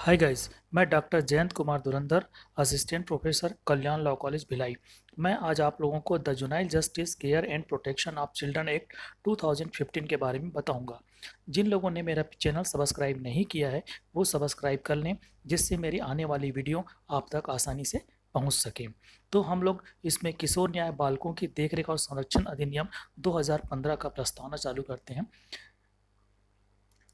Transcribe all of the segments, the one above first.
हाय guys, मैं doctor Jayant Kumar Dhurandhar, assistant professor, Kalyan law college Bhilai. मैं आज आप लोगों को the juvenile justice care and protection of children act 2015 के बारे में बताऊंगा। जिन लोगों ने मेरा चैनल सब्सक्राइब नहीं किया है, वो सब्सक्राइब कर लें, जिससे मेरी आने वाली वीडियो आप तक आसानी से पहुंच सके। तो हम लोग इसमें किशोर न्याय बालकों की देखरेख और संरक्षण अधिनियम 2015 का प्रस्तावना चालू करते हैं।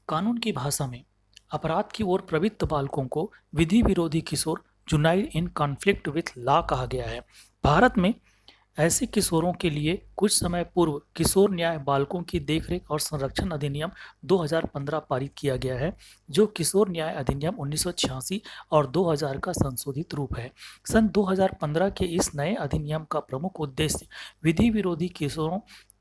कानून की भाषा में अपराध की ओर प्रवृत्त बालकों को विधि विरोधी किशोर जुनाइल इन कॉन्फ्लिक्ट विथ लॉ कहा गया है। भारत में ऐसे किशोरों के लिए कुछ समय पूर्व किशोर न्याय बालकों की देखरेख और संरक्षण अधिनियम 2015 पारित किया गया है, जो किशोर न्याय अधिनियम 1986 और 2000 का संशोधित रूप है। सन 2015 के इस नए अधिनियम का प्रमुख उद्देश्य विधि विरोधी किशोरों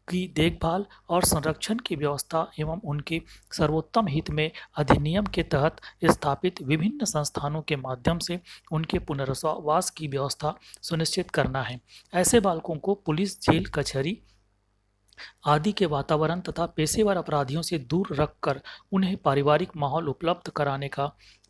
की देखभाल और संरक्षण की व्यवस्था एवं उनके सर्वोत्तम हित में अधिनियम के तहत स्थापित विभिन्न संस्थानों के माध्यम से उनके पुनर्वास की व्यवस्था सुनिश्चित करना है। ऐसे बालकों को पुलिस, जेल, कचहरी आदि के वातावरण तथा पेशेवर अपराधियों से दूर रखकर उन्हें पारिवारिक माहौल उपलब्ध कराने का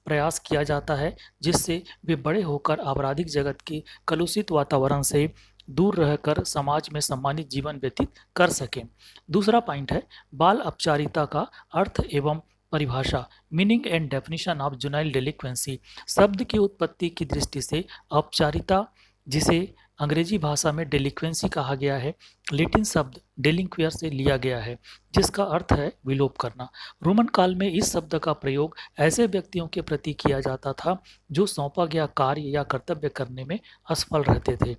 प्रयास किया जाता है, जिससे वे बड़े होकर आपराधिक जगत के कलुषित वातावरण से दूर रहकर समाज में सम्मानित जीवन व्यतीत कर सकें। दूसरा पॉइंट है बाल अपचारिता का अर्थ एवं परिभाषा। Meaning and definition of juvenile delinquency. शब्द की उत्पत्ति की दृष्टि से अपचारिता, जिसे अंग्रेजी भाषा में डेलिक्वेंसी कहा गया है, लैटिन शब्द डेलिंक्वियर से लिया गया है, जिसका अर्थ है विलोप करना। रोमन काल में इस शब्द का प्रयोग ऐसे व्यक्तियों के प्रति किया जाता था जो सौंपा गया कार्य या कर्तव्य करने में असफल रहते थे।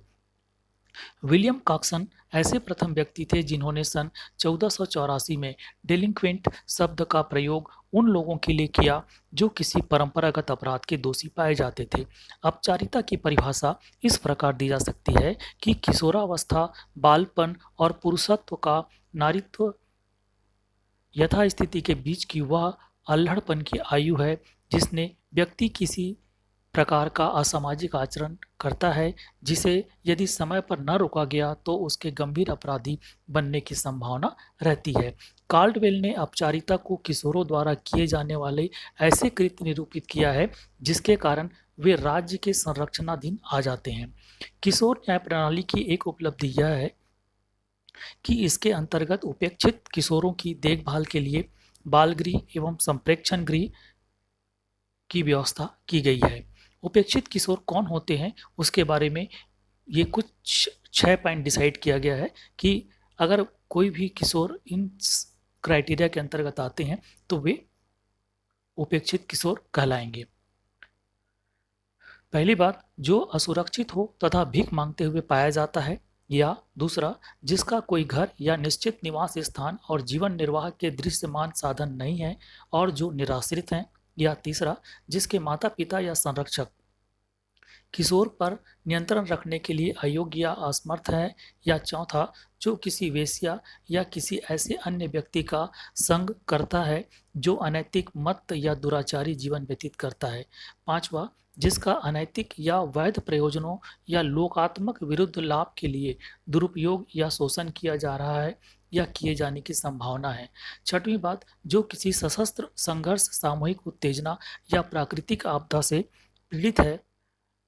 विलियम कॉक्सन ऐसे प्रथम व्यक्ति थे जिन्होंने सन 1484 में डेलिंक्वेंट शब्द का प्रयोग उन लोगों के लिए किया जो किसी परंपरागत अपराध के दोषी पाए जाते थे। अपचारिता की परिभाषा इस प्रकार दी जा सकती है कि किशोरावस्था, बालपन और पुरुषत्व का नारीत्व यथास्थिति के बीच की वह अल्हड़पन की आयु है जिसने व्यक्ति किसी प्रकार का असामाजिक आचरण करता है, जिसे यदि समय पर न रोका गया तो उसके गंभीर अपराधी बनने की संभावना रहती है। कार्लवेल ने अपचारिता को किशोरों द्वारा किए जाने वाले ऐसे कृत्य निरूपित किया है जिसके कारण वे राज्य के संरक्षणाधीन आ जाते हैं। किशोर न्याय प्रणाली की एक उपलब्धि यह है कि इसके अंतर्गत उपेक्षित किशोरों की देखभाल के लिए बाल गृह एवं संप्रेक्षण गृह की व्यवस्था की गई है। उपेक्षित किशोर कौन होते हैं उसके बारे में ये कुछ 6 पॉइंट डिसाइड किया गया है कि अगर कोई भी किशोर इन क्राइटेरिया के अंतर्गत आते हैं तो वे उपेक्षित किशोर कहलाएंगे। पहली बात, जो असुरक्षित हो तथा भीख मांगते हुए पाया जाता है, या दूसरा, जिसका कोई घर या निश्चित निवास स्थान और जीवन निर्वाह के दृश्यमान साधन नहीं है और जो निराश्रित हैं, या तीसरा, जिसके माता पिता या संरक्षक किशोर पर नियंत्रण रखने के लिए अयोग्य या असमर्थ है, या चौथा, जो किसी वेश्या या किसी ऐसे अन्य व्यक्ति का संग करता है जो अनैतिक, मत्त या दुराचारी जीवन व्यतीत करता है, पांचवा, जिसका अनैतिक या वैध प्रयोजनों या लोकात्मक विरुद्ध लाभ के लिए दुरुपयोग या शोषण किया जा रहा है या किए जाने की संभावना है, छठवीं बात, जो किसी सशस्त्र संघर्ष, सामूहिक उत्तेजना या प्राकृतिक आपदा से पीड़ित है।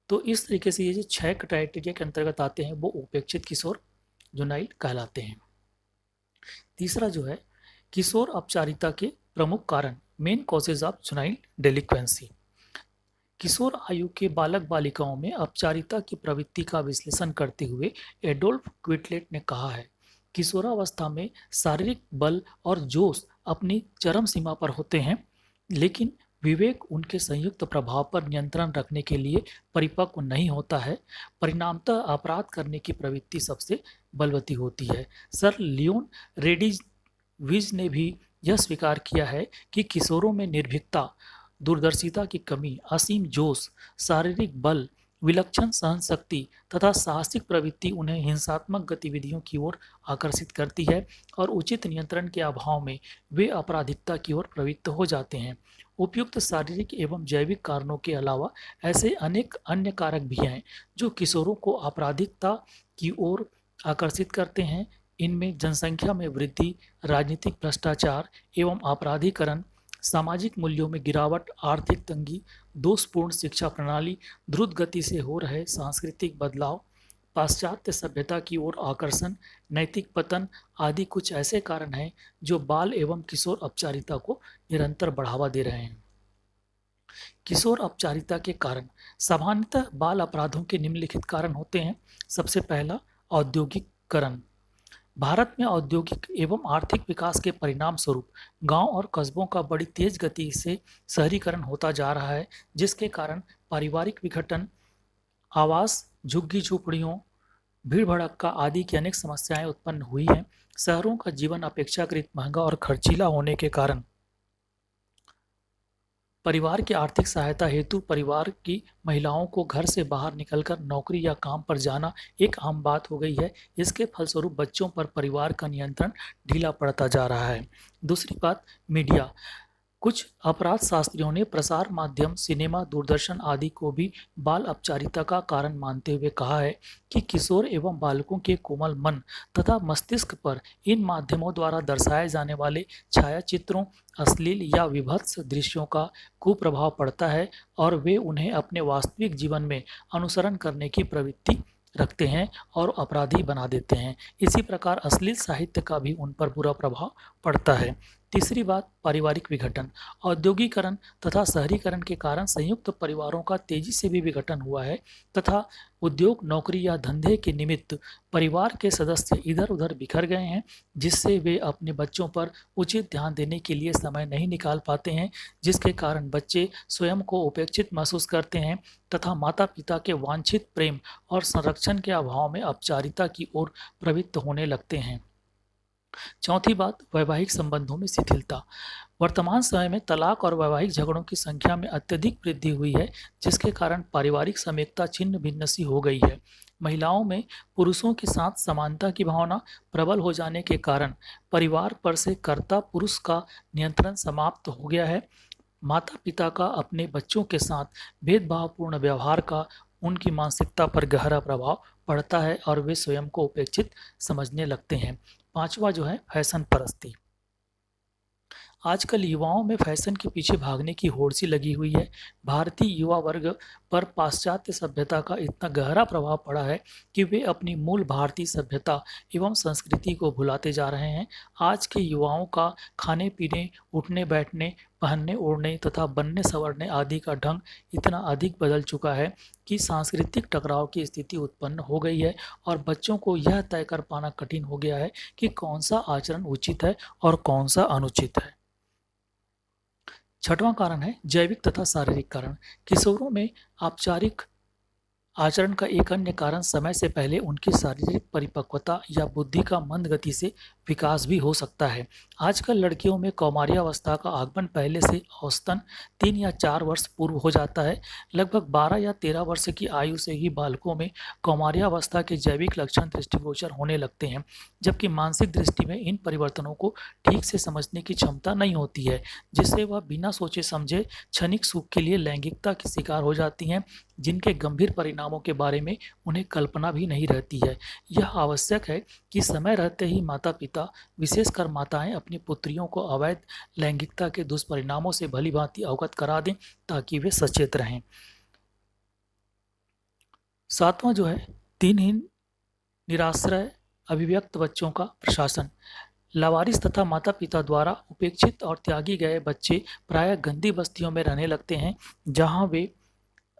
तो इस तरीके से ये जो 6 क्राइटेरिया के अंतर्गत आते हैं वो उपेक्षित किशोर जुनाइल कहलाते हैं। तीसरा जो है किशोर अपचारिता के प्रमुख कारण, मेन कॉजेज ऑफ जुनाइल डेलिक्वेंसी। किशोर आयु के बालक बालिकाओं में अपचारिता की प्रवृत्ति का विश्लेषण करते हुए एडोल्फ क्विटलेट ने कहा है, किशोरावस्था में शारीरिक बल और जोश अपनी चरम सीमा पर होते हैं, लेकिन विवेक उनके संयुक्त प्रभाव पर नियंत्रण रखने के लिए परिपक्व नहीं होता है। परिणामतः अपराध करने की प्रवृत्ति सबसे बलवती होती है। सर लियोन रेडिविज ने भी यह स्वीकार किया है कि किशोरों में निर्भीकता, दूरदर्शिता की कमी, असीम जोश, शारीरिक बल, विलक्षण सहनशक्ति तथा साहसिक प्रवृत्ति उन्हें हिंसात्मक गतिविधियों की ओर आकर्षित करती है और उचित नियंत्रण के अभाव में वे आपराधिकता की ओर प्रवृत्त हो जाते हैं। उपयुक्त शारीरिक एवं जैविक कारणों के अलावा ऐसे अनेक अन्य कारक भी हैं जो किशोरों को आपराधिकता की ओर आकर्षित करते हैं। इनमें जनसंख्या में वृद्धि, राजनीतिक भ्रष्टाचार एवं आपराधीकरण, सामाजिक मूल्यों में गिरावट, आर्थिक तंगी, दोषपूर्ण शिक्षा प्रणाली, द्रुत गति से हो रहे सांस्कृतिक बदलाव, पाश्चात्य सभ्यता की ओर आकर्षण, नैतिक पतन आदि कुछ ऐसे कारण हैं जो बाल एवं किशोर अपचारिता को निरंतर बढ़ावा दे रहे हैं। किशोर अपचारिता के कारण सामान्यतः बाल अपराधों के निम्नलिखित कारण होते हैं। सबसे पहला, औद्योगिकरण। भारत में औद्योगिक एवं आर्थिक विकास के परिणाम स्वरूप गांव और कस्बों का बड़ी तेज गति से शहरीकरण होता जा रहा है, जिसके कारण पारिवारिक विघटन, आवास, झुग्गी झोपड़ियों, भीड़ भड़क्का आदि की अनेक समस्याएं उत्पन्न हुई हैं। शहरों का जीवन अपेक्षाकृत महंगा और खर्चीला होने के कारण परिवार की आर्थिक सहायता हेतु परिवार की महिलाओं को घर से बाहर निकलकर नौकरी या काम पर जाना एक आम बात हो गई है। इसके फलस्वरूप बच्चों पर परिवार का नियंत्रण ढीला पड़ता जा रहा है। दूसरी बात, मीडिया। कुछ अपराध शास्त्रियों ने प्रसार माध्यम, सिनेमा, दूरदर्शन आदि को भी बाल अपचारिता का कारण मानते हुए कहा है कि किशोर एवं बालकों के कोमल मन तथा मस्तिष्क पर इन माध्यमों द्वारा दर्शाए जाने वाले छायाचित्रों, अश्लील या विभत्स दृश्यों का कुप्रभाव पड़ता है और वे उन्हें अपने वास्तविक जीवन में अनुसरण करने की प्रवृत्ति रखते हैं और अपराधी बना देते हैं। इसी प्रकार अश्लील साहित्य का भी उन पर बुरा प्रभाव पड़ता है। तीसरी बात, पारिवारिक विघटन। औद्योगिकरण तथा शहरीकरण के कारण संयुक्त परिवारों का तेजी से भी विघटन हुआ है तथा उद्योग, नौकरी या धंधे के निमित्त परिवार के सदस्य इधर उधर बिखर गए हैं, जिससे वे अपने बच्चों पर उचित ध्यान देने के लिए समय नहीं निकाल पाते हैं, जिसके कारण बच्चे स्वयं को उपेक्षित महसूस करते हैं तथा माता पिता के वांछित प्रेम और संरक्षण के अभाव में अपचारिता की ओर प्रवृत्त होने लगते हैं। चौथी बात, वैवाहिक संबंधों में शिथिलता। वर्तमान समय में तलाक और वैवाहिक झगड़ों की संख्या में अत्यधिक वृद्धि हुई है, जिसके कारण पारिवारिक समेकता छिन्न भिन्न सी हो गई है। महिलाओं में पुरुषों के साथ समानता की भावना प्रबल हो जाने के कारण परिवार पर से कर्ता पुरुष का नियंत्रण समाप्त हो गया है। माता पिता का अपने बच्चों के साथ भेदभावपूर्ण व्यवहार का उनकी मानसिकता पर गहरा प्रभाव पड़ता है और वे स्वयं को उपेक्षित समझने लगते हैं। पांचवा जो है, फैशन परस्ती। आजकल युवाओं में फैशन के पीछे भागने की होड़ सी लगी हुई है। भारतीय युवा वर्ग पर पाश्चात्य सभ्यता का इतना गहरा प्रभाव पड़ा है कि वे अपनी मूल भारतीय सभ्यता एवं संस्कृति को भुलाते जा रहे हैं। आज के युवाओं का खाने पीने, उठने बैठने, पहनने ओढ़ने तथा बनने संवरने आदि का ढंग इतना अधिक बदल चुका है कि सांस्कृतिक टकराव की स्थिति उत्पन्न हो गई है और बच्चों को यह तय कर पाना कठिन हो गया है कि कौन सा आचरण उचित है और कौन सा अनुचित है। छठवां कारण है जैविक तथा शारीरिक कारण। किशोरों में औपचारिक आचरण का एक अन्य कारण समय से पहले उनकी शारीरिक परिपक्वता या बुद्धि का मंद गति से विकास भी हो सकता है। आजकल लड़कियों में कौमार्यावस्था का आगमन पहले से औसतन 3 या 4 वर्ष पूर्व हो जाता है। लगभग 12 या 13 वर्ष की आयु से ही बालकों में कौमार्यावस्था के जैविक लक्षण दृष्टिगोचर होने लगते हैं, जबकि मानसिक दृष्टि में इन परिवर्तनों को ठीक से समझने की क्षमता नहीं होती है, जिससे वह बिना सोचे समझे क्षणिक सुख के लिए लैंगिकता की शिकार हो जाती हैं, जिनके गंभीर परिणामों के बारे में उन्हें कल्पना भी नहीं रहती है। यह आवश्यक है कि समय रहते ही माता पिता, विशेषकर माताएं, अपनी पुत्रियों को अवैध लैंगिकता के दुष्परिणामों से भली भांति अवगत करा दें ताकि वे सचेत रहें। सातवां जो है, दिनहीन निराश्रय अभिव्यक्त बच्चों का प्रशासन। लावारिस तथा माता पिता द्वारा उपेक्षित और त्यागी गए बच्चे प्रायः गंदी बस्तियों में रहने लगते हैं, जहां वे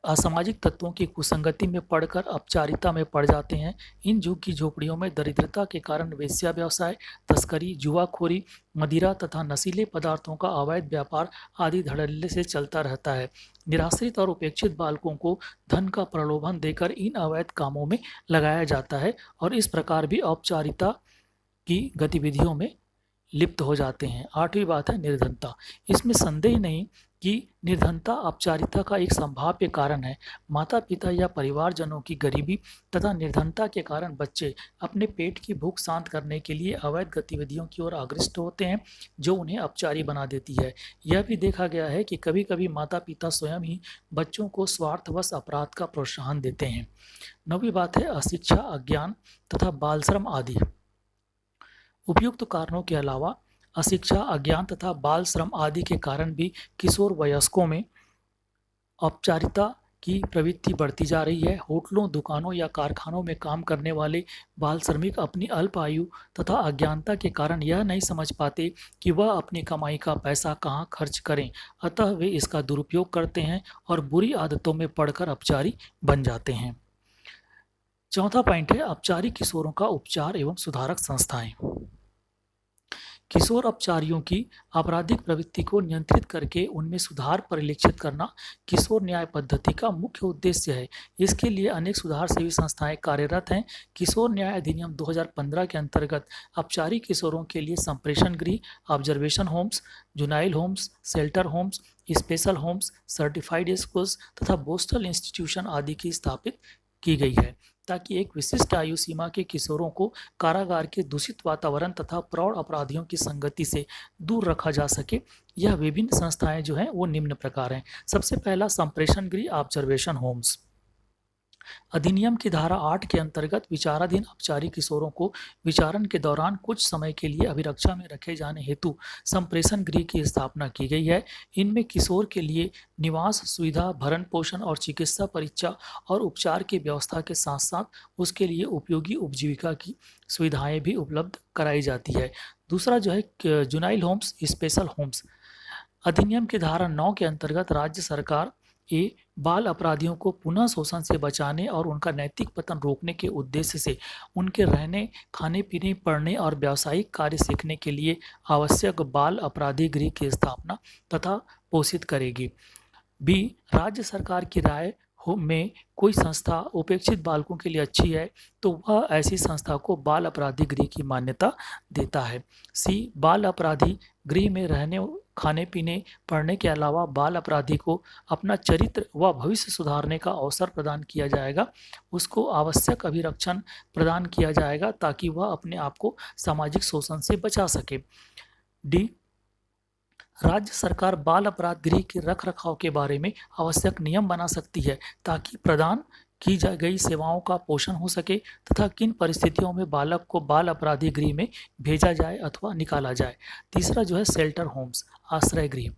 असामाजिक तत्वों की कुसंगति में पड़कर अपचारिता में पड़ जाते हैं। इन झुग्गी झोपड़ियों में दरिद्रता के कारण वेश्या व्यवसाय, तस्करी, जुआखोरी, मदिरा तथा नशीले पदार्थों का अवैध व्यापार आदि धड़ल्ले से चलता रहता है। निराश्रित और उपेक्षित बालकों को धन का प्रलोभन देकर इन अवैध कामों में लगाया जाता है और इस प्रकार भी औपचारिता की गतिविधियों में लिप्त हो जाते हैं। आठवीं बात है निर्धनता। इसमें संदेह नहीं कि निर्धनता औपचारिता का एक संभाव्य कारण है। माता पिता या परिवारजनों की गरीबी तथा निर्धनता के कारण बच्चे अपने पेट की भूख शांत करने के लिए अवैध गतिविधियों की ओर आकृष्ट होते हैं, जो उन्हें अपचारी बना देती है। यह भी देखा गया है कि कभी कभी माता पिता स्वयं ही बच्चों को स्वार्थवश अपराध का प्रोत्साहन देते हैं। नौवीं बात है अशिक्षा, अज्ञान तथा बाल श्रम आदि। उपयुक्त कारणों के अलावा अशिक्षा, अज्ञान तथा बाल श्रम आदि के कारण भी किशोर वयस्कों में औपचारिकता की प्रवृत्ति बढ़ती जा रही है। होटलों, दुकानों या कारखानों में काम करने वाले बाल श्रमिक अपनी अल्प आयु तथा अज्ञानता के कारण यह नहीं समझ पाते कि वह अपनी कमाई का पैसा कहाँ खर्च करें, अतः वे इसका दुरुपयोग करते हैं और बुरी आदतों में पड़कर अपचारी बन जाते हैं। चौथा पॉइंट है अपचारी किशोरों का उपचार एवं सुधारक संस्थाएं। किशोर अपचारियों की आपराधिक प्रवृत्ति को नियंत्रित करके उनमें सुधार परिलक्षित करना किशोर न्याय पद्धति का मुख्य उद्देश्य है। इसके लिए अनेक सुधार सेवी संस्थाएं कार्यरत हैं। किशोर न्याय अधिनियम 2015 के अंतर्गत अपचारी किशोरों के लिए संप्रेषण गृह, observation homes, juvenile homes, shelter homes, special homes, certified schools तथा बोस्टल इंस्टीट्यूशन आदि की स्थापित की गई है, ताकि एक विशिष्ट आयु सीमा के किशोरों को कारागार के दूषित वातावरण तथा प्रौढ़ अपराधियों की संगति से दूर रखा जा सके। यह विभिन्न संस्थाएं जो हैं वो निम्न प्रकार हैं। सबसे पहला संप्रेषण गृह, ऑब्जर्वेशन होम्स। अधिनियम की धारा 8 के अंतर्गत विचाराधीन अपचारी किशोरों को विचारण के दौरान कुछ समय के लिए अभिरक्षा में रखे जाने हेतु संप्रेषण गृह की स्थापना की गई है। इनमें किशोर के लिए निवास सुविधा, भरण पोषण और चिकित्सा परीक्षा और उपचार की व्यवस्था के साथ साथ उसके लिए उपयोगी उपजीविका की सुविधाएं भी उपलब्ध कराई जाती है। दूसरा जो है जुनाइल होम्स, स्पेशल होम्स। अधिनियम की धारा 9 के अंतर्गत राज्य सरकार बाल अपराधियों को पुनः शोषण से बचाने और उनका नैतिक पतन रोकने के उद्देश्य से उनके रहने, खाने पीने, पढ़ने और व्यावसायिक कार्य सीखने के लिए आवश्यक बाल अपराधी गृह की स्थापना तथा पोषित करेगी। बी, राज्य सरकार की राय में कोई संस्था उपेक्षित बालकों के लिए अच्छी है तो वह ऐसी संस्था को बाल अपराधी गृह की मान्यता देता है। सी, बाल अपराधी गृह में रहने, खाने पीने, पढ़ने के अलावा बाल अपराधी को अपना चरित्र व भविष्य सुधारने का अवसर प्रदान किया जाएगा। उसको आवश्यक अभिरक्षण प्रदान किया जाएगा ताकि वह अपने आप को सामाजिक शोषण से बचा सके। डी, राज्य सरकार बाल अपराध गृह के रख रखाव के बारे में आवश्यक नियम बना सकती है ताकि प्रदान की गई सेवाओं का पोषण हो सके तथा किन परिस्थितियों में बालक को बाल अपराधी गृह में भेजा जाए अथवा निकाला जाए। तीसरा जो है शेल्टर होम्स, आश्रय गृह।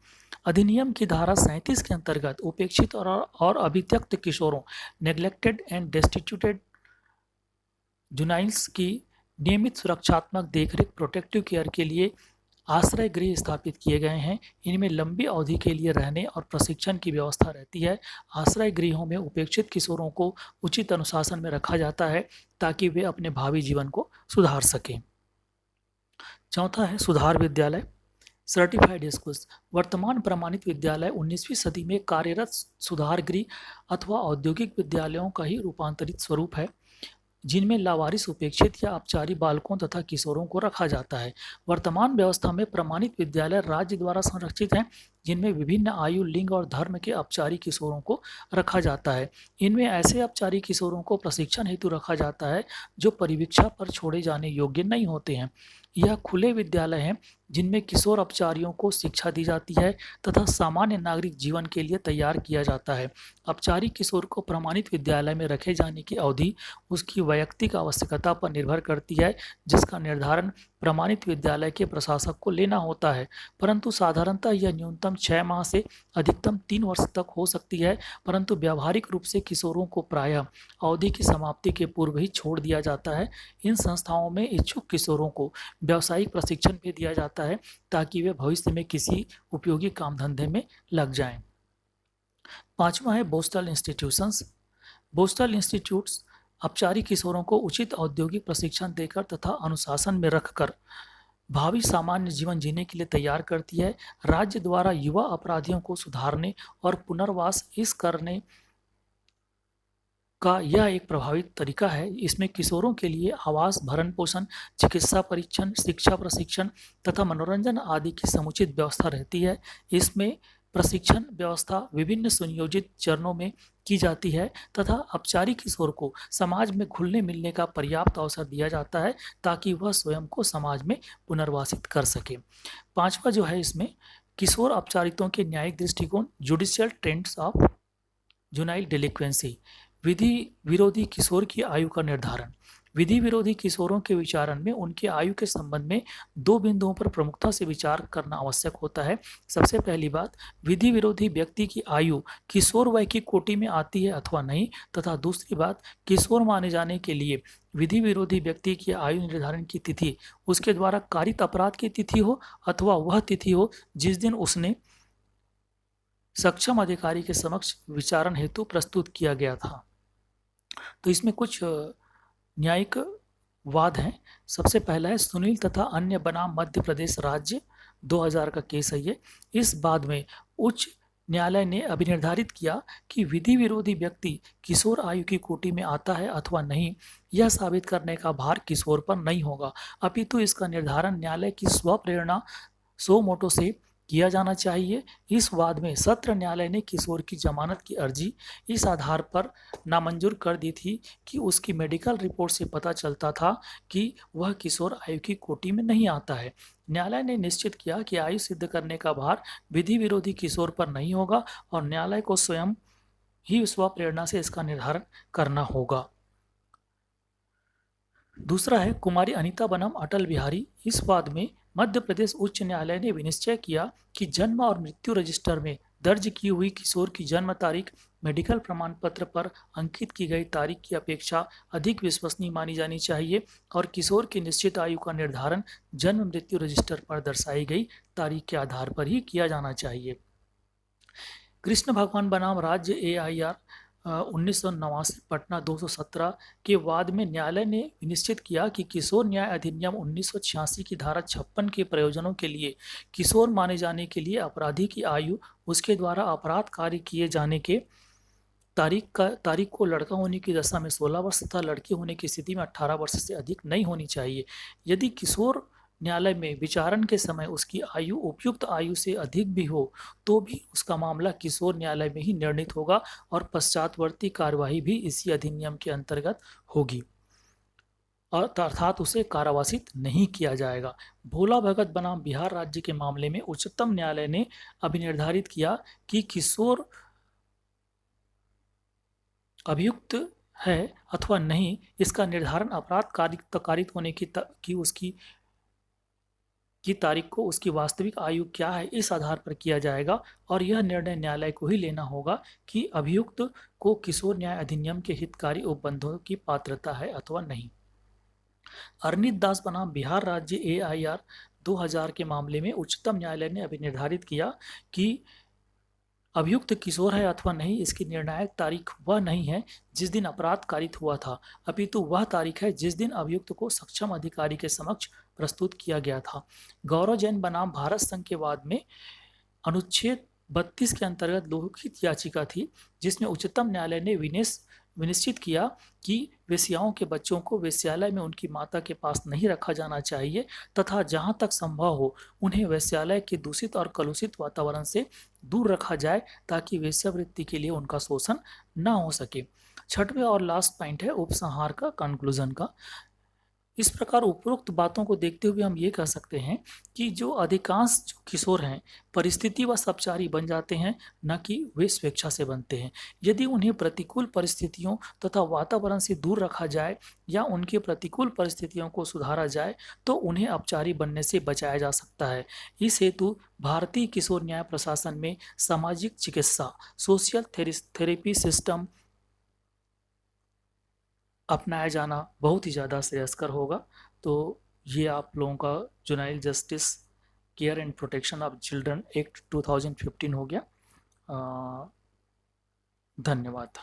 अधिनियम की धारा 37 के अंतर्गत उपेक्षित और अभित्यक्त किशोरों, नेग्लेक्टेड एंड डेस्टिट्यूटेड जुनाइल्स की नियमित सुरक्षात्मक देखरेख, प्रोटेक्टिव केयर के लिए आश्रय गृह स्थापित किए गए हैं। इनमें लंबी अवधि के लिए रहने और प्रशिक्षण की व्यवस्था रहती है। आश्रय गृहों में उपेक्षित किशोरों को उचित अनुशासन में रखा जाता है ताकि वे अपने भावी जीवन को सुधार सकें। चौथा है सुधार विद्यालय, सर्टिफाइड स्कूल्स। वर्तमान प्रमाणित विद्यालय 19वीं सदी में कार्यरत सुधार गृह अथवा औद्योगिक विद्यालयों का ही रूपांतरित स्वरूप है, जिनमें लावारिस, उपेक्षित या अपचारी बालकों तथा किशोरों को रखा जाता है। वर्तमान व्यवस्था में प्रमाणित विद्यालय राज्य द्वारा संरक्षित हैं, जिनमें विभिन्न आयु, लिंग और धर्म के अपचारी किशोरों को रखा जाता है। इनमें ऐसे अपचारी किशोरों को प्रशिक्षण हेतु रखा जाता है जो परिवीक्षा पर छोड़े जाने योग्य नहीं होते हैं। यह खुले विद्यालय हैं जिनमें किशोर अपचारियों को शिक्षा दी जाती है तथा सामान्य नागरिक जीवन के लिए तैयार किया जाता है। अपचारी किशोर को प्रमाणित विद्यालय में रखे जाने की अवधि उसकी वैयक्तिक आवश्यकता पर निर्भर करती है, जिसका निर्धारण प्रमाणित विद्यालय के प्रशासक को लेना होता है, परंतु साधारणतः यह न्यूनतम 6 माह से अधिकतम 3 वर्ष तक हो सकती है। परंतु व्यावहारिक रूप से किशोरों को प्रायः अवधि की समाप्ति के पूर्व ही छोड़ दिया जाता है। इन संस्थाओं में इच्छुक किशोरों को व्यावसायिक प्रशिक्षण भी दिया जाता है ताकि वे भविष्य में किसी उपयोगी काम धंधे में लग जाएं। पांचवा है बोस्टल इंस्टीट्यूशंस। बोस्टल इंस्टीट्यूट्स अपचारी किशोरों को उचित औद्योगिक प्रशिक्षण देकर तथा अनुशासन में रखकर भावी सामान्य जीवन जीने के लिए तैयार करती है। राज्य द्वारा युवा अपराधियों को सुधारने और पुनर्वास इस करने का यह एक प्रभावित तरीका है। इसमें किशोरों के लिए आवास, भरण पोषण, चिकित्सा परीक्षण, शिक्षा प्रशिक्षण तथा मनोरंजन आदि की समुचित व्यवस्था रहती है। इसमें प्रशिक्षण व्यवस्था विभिन्न सुनियोजित चरणों में की जाती है तथा अपचारी किशोर को समाज में घुलने मिलने का पर्याप्त अवसर दिया जाता है ताकि वह स्वयं को समाज में पुनर्वासित कर सके। पांचवा जो है इसमें किशोर अपचारितों के न्यायिक दृष्टिकोण, जुडिशियल ट्रेंड्स ऑफ जुनाइल डिलिक्वेंसी। विधि विरोधी किशोर की आयु का निर्धारण। विधि विरोधी किशोरों के विचारण में उनकी आयु के संबंध में दो बिंदुओं पर प्रमुखता से विचार करना आवश्यक होता है। सबसे पहली बात, विधि विरोधी व्यक्ति की आयु किशोर वय की कोटि में आती है अथवा नहीं, तथा दूसरी बात, किशोर माने जाने के लिए विधि विरोधी व्यक्ति की आयु निर्धारण की तिथि उसके द्वारा कारित अपराध की तिथि हो अथवा वह तिथि हो जिस दिन उसने सक्षम अधिकारी के समक्ष विचारण हेतु प्रस्तुत किया गया था। तो इसमें कुछ न्यायिक वाद हैं। सबसे पहला है सुनील तथा अन्य बनाम मध्य प्रदेश राज्य 2000 का केस है ये। इस बाद में उच्च न्यायालय ने अभिनिर्धारित किया कि विधि विरोधी व्यक्ति किशोर आयु की कोटि में आता है अथवा नहीं, यह साबित करने का भार किशोर पर नहीं होगा, अपितु इसका निर्धारण न्यायालय की स्वप्रेरणा सो मोटो से किया जाना चाहिए। इस वाद में सत्र न्यायालय ने किशोर की जमानत की अर्जी इस आधार पर नामंजूर कर दी थी कि उसकी मेडिकल रिपोर्ट से पता चलता था कि वह किशोर आयु की कोटि में नहीं आता है। न्यायालय ने निश्चित किया कि आयु सिद्ध करने का भार विधि विरोधी किशोर पर नहीं होगा और न्यायालय को स्वयं ही स्वप्रेरणा से इसका निर्धारण करना होगा। दूसरा है कुमारी अनीता बनाम अटल बिहारी। इस वाद में मध्य प्रदेश उच्च न्यायालय ने विनिश्चय किया कि जन्म और मृत्यु रजिस्टर में दर्ज की हुई किशोर की जन्म तारीख मेडिकल प्रमाण पत्र पर अंकित की गई तारीख की अपेक्षा अधिक विश्वसनीय मानी जानी चाहिए और किशोर की निश्चित आयु का निर्धारण जन्म मृत्यु रजिस्टर पर दर्शाई गई तारीख के आधार पर ही किया जाना चाहिए। कृष्ण भगवान बनाम राज्य AIR 1989 पटना 217 के वाद में न्यायालय ने निश्चित किया कि किशोर न्याय अधिनियम 1986 की धारा 56 के प्रयोजनों के लिए किशोर माने जाने के लिए अपराधी की आयु उसके द्वारा अपराध कार्य किए जाने के तारीख को लड़का होने की दशा में 16 वर्ष तथा लड़की होने की स्थिति में 18 वर्ष से अधिक नहीं होनी चाहिए। यदि किशोर न्यायालय में विचारण के समय उसकी आयु उपयुक्त आयु से अधिक भी हो तो भी उसका मामला किशोर न्यायालय में ही निर्णीत होगा और पश्चातवर्ती कार्यवाही भी इसी अधिनियम के अंतर्गत होगी और अर्थात उसे कारावासित नहीं किया जाएगा। भोला भगत बनाम बिहार राज्य के मामले में उच्चतम न्यायालय ने अभिनिर्धारित किया कि किशोर अभियुक्त है अथवा नहीं, इसका निर्धारण अपराध कारित होने की उसकी तारीख को उसकी वास्तविक आयु क्या है इस आधार पर किया जाएगा और यह निर्णय न्यायालय को ही लेना होगा कि अभियुक्त को किशोर न्याय अधिनियम के हितकारी उपबंधों की पात्रता है अथवा नहीं। अरनित दास बनाम बिहार राज्य AIR 2000 के मामले में उच्चतम न्यायालय ने अभिनिर्धारित किया कि अभियुक्त किशोर है अथवा नहीं, इसकी निर्णायक तारीख वह नहीं है जिस दिन अपराध कारित हुआ था, अपितु वह तारीख है जिस दिन अभियुक्त को सक्षम अधिकारी के समक्ष प्रस्तुत किया गया था। गौरव जैन बनाम भारत संघ के वाद में अनुच्छेद 32 के अंतर्गत लोकहित याचिका थी जिसमें उच्चतम न्यायालय ने विनिश्चित किया कि वेश्याओं के बच्चों को वेश्यालय में उनकी माता के पास नहीं रखा जाना चाहिए तथा जहां तक संभव हो उन्हें वेश्यालय के दूषित और कलुषित वातावरण से दूर रखा जाए ताकि वेश्यावृत्ति के लिए उनका शोषण न हो सके। छठवें और लास्ट पॉइंट है उपसंहार का, कंक्लूजन का। इस प्रकार उपरोक्त बातों को देखते हुए हम ये कह सकते हैं कि जो अधिकांश जो किशोर हैं परिस्थिति व अपचारी बन जाते हैं, न कि वे स्वेच्छा से बनते हैं। यदि उन्हें प्रतिकूल परिस्थितियों तथा वातावरण से दूर रखा जाए या उनकी प्रतिकूल परिस्थितियों को सुधारा जाए तो उन्हें अपचारी बनने से बचाया जा सकता है। इस हेतु भारतीय किशोर न्याय प्रशासन में सामाजिक चिकित्सा सोशल थेरेपी सिस्टम अपनाया जाना बहुत ही ज़्यादा श्रेयस्कर होगा। तो ये आप लोगों का juvenile justice care and protection of children act 2015 हो गया। धन्यवाद।